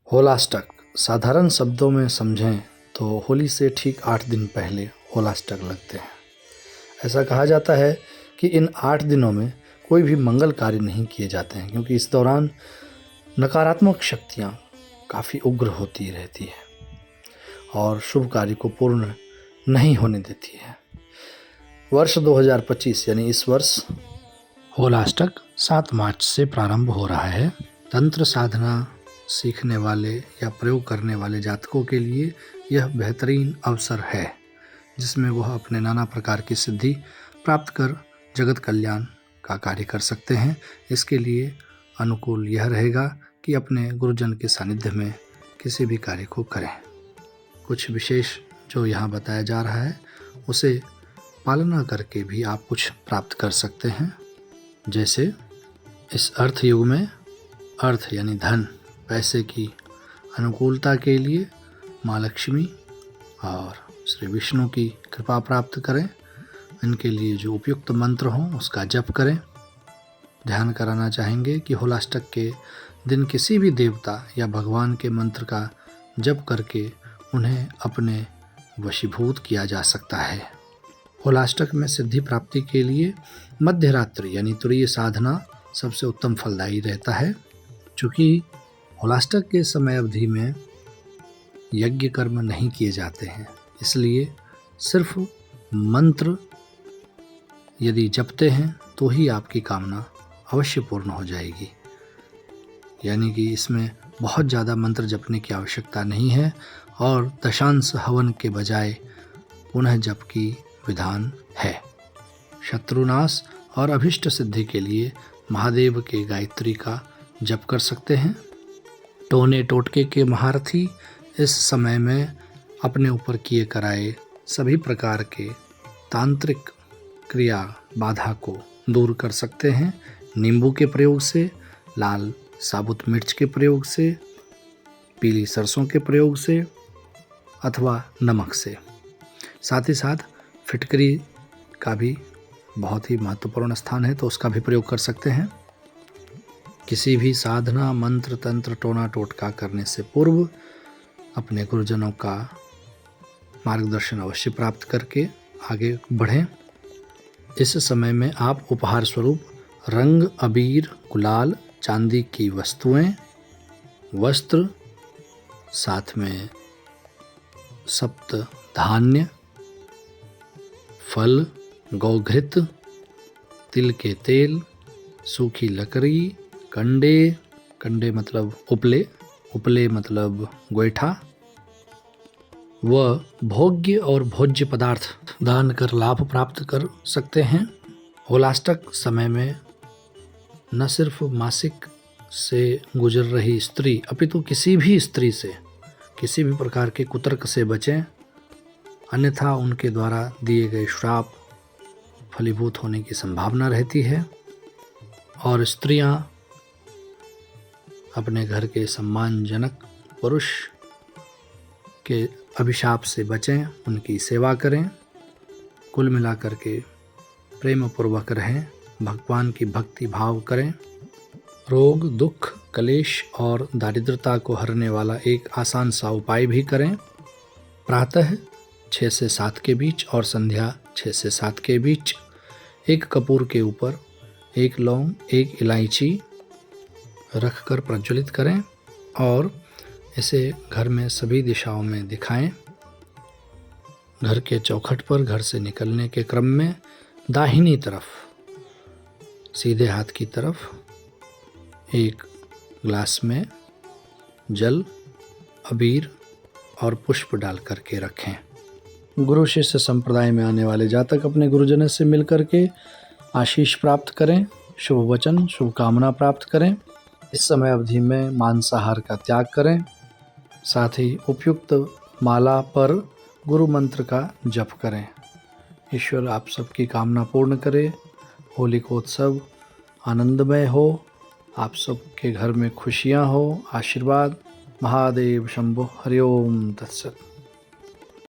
होलाष्टक साधारण शब्दों में समझें तो होली से ठीक 8 दिन पहले होलाष्टक लगते हैं। ऐसा कहा जाता है कि इन 8 दिनों में कोई भी मंगल कार्य नहीं किए जाते हैं, क्योंकि इस दौरान नकारात्मक शक्तियाँ काफ़ी उग्र होती रहती है और शुभ कार्य को पूर्ण नहीं होने देती है। वर्ष 2025 यानी इस वर्ष होलाष्टक 7 मार्च से प्रारंभ हो रहा है। तंत्र साधना सीखने वाले या प्रयोग करने वाले जातकों के लिए यह बेहतरीन अवसर है, जिसमें वह अपने नाना प्रकार की सिद्धि प्राप्त कर जगत कल्याण का कार्य कर सकते हैं। इसके लिए अनुकूल यह रहेगा कि अपने गुरुजन के सानिध्य में किसी भी कार्य को करें। कुछ विशेष जो यहाँ बताया जा रहा है उसे पालना करके भी आप कुछ प्राप्त कर सकते हैं। जैसे इस अर्थ युग में अर्थ यानी धन पैसे की अनुकूलता के लिए माँ लक्ष्मी और श्री विष्णु की कृपा प्राप्त करें। इनके लिए जो उपयुक्त मंत्र हों उसका जप करें। ध्यान कराना चाहेंगे कि होलाष्टक के दिन किसी भी देवता या भगवान के मंत्र का जप करके उन्हें अपने वशीभूत किया जा सकता है। होलाष्टक में सिद्धि प्राप्ति के लिए मध्य रात्रि यानी तुरीय साधना सबसे उत्तम फलदायी रहता है। चूँकि होलाष्टक के समय अवधि में यज्ञ कर्म नहीं किए जाते हैं, इसलिए सिर्फ मंत्र यदि जपते हैं तो ही आपकी कामना अवश्य पूर्ण हो जाएगी। यानी कि इसमें बहुत ज़्यादा मंत्र जपने की आवश्यकता नहीं है और दशांश हवन के बजाय पुनः जप की विधान है। शत्रुनाश और अभिष्ट सिद्धि के लिए महादेव के गायत्री का जप कर सकते हैं। टोने टोटके के महारथी इस समय में अपने ऊपर किए कराए सभी प्रकार के तांत्रिक क्रिया बाधा को दूर कर सकते हैं। नींबू के प्रयोग से, लाल साबुत मिर्च के प्रयोग से, पीली सरसों के प्रयोग से अथवा नमक से। साथ ही साथ फिटकरी का भी बहुत ही महत्वपूर्ण स्थान है, तो उसका भी प्रयोग कर सकते हैं। किसी भी साधना मंत्र तंत्र टोना टोटका करने से पूर्व अपने गुरुजनों का मार्गदर्शन अवश्य प्राप्त करके आगे बढ़ें। इस समय में आप उपहार स्वरूप रंग, अबीर, गुलाल, चांदी की वस्तुएं, वस्त्र, साथ में सप्त धान्य, फल, गौघृत, तिल के तेल, सूखी लकड़ी, कंडे मतलब उपले मतलब गोईठा व भोग्य और भोज्य पदार्थ दान कर लाभ प्राप्त कर सकते हैं। होलाष्टक समय में न सिर्फ मासिक से गुजर रही स्त्री अपितु किसी भी स्त्री से किसी भी प्रकार के कुतर्क से बचें, अन्यथा उनके द्वारा दिए गए श्राप फलीभूत होने की संभावना रहती है। और स्त्रियां अपने घर के सम्मानजनक पुरुष के अभिशाप से बचें, उनकी सेवा करें। कुल मिलाकर के प्रेम पूर्वक रहें, भगवान की भक्ति भाव करें। रोग, दुख, कलेश और दारिद्रता को हरने वाला एक आसान सा उपाय भी करें। प्रातः 6 से 7 के बीच और संध्या 6 से 7 के बीच एक कपूर के ऊपर 1 लौंग, 1 इलायची रखकर प्रज्वलित करें और इसे घर में सभी दिशाओं में दिखाएं। घर के चौखट पर घर से निकलने के क्रम में दाहिनी तरफ सीधे हाथ की तरफ एक ग्लास में जल, अबीर और पुष्प डाल करके रखें। गुरु शिष्य संप्रदाय में आने वाले जातक अपने गुरुजनों से मिलकर के आशीष प्राप्त करें, शुभ वचन शुभकामना प्राप्त करें। इस समय अवधि में मांसाहार का त्याग करें। साथ ही उपयुक्त माला पर गुरु मंत्र का जप करें। ईश्वर आप सबकी कामना पूर्ण करे। होलिकोत्सव आनंदमय हो, आप सबके घर में खुशियां हो। आशीर्वाद। महादेव शंभो। हरिओम तत्सत।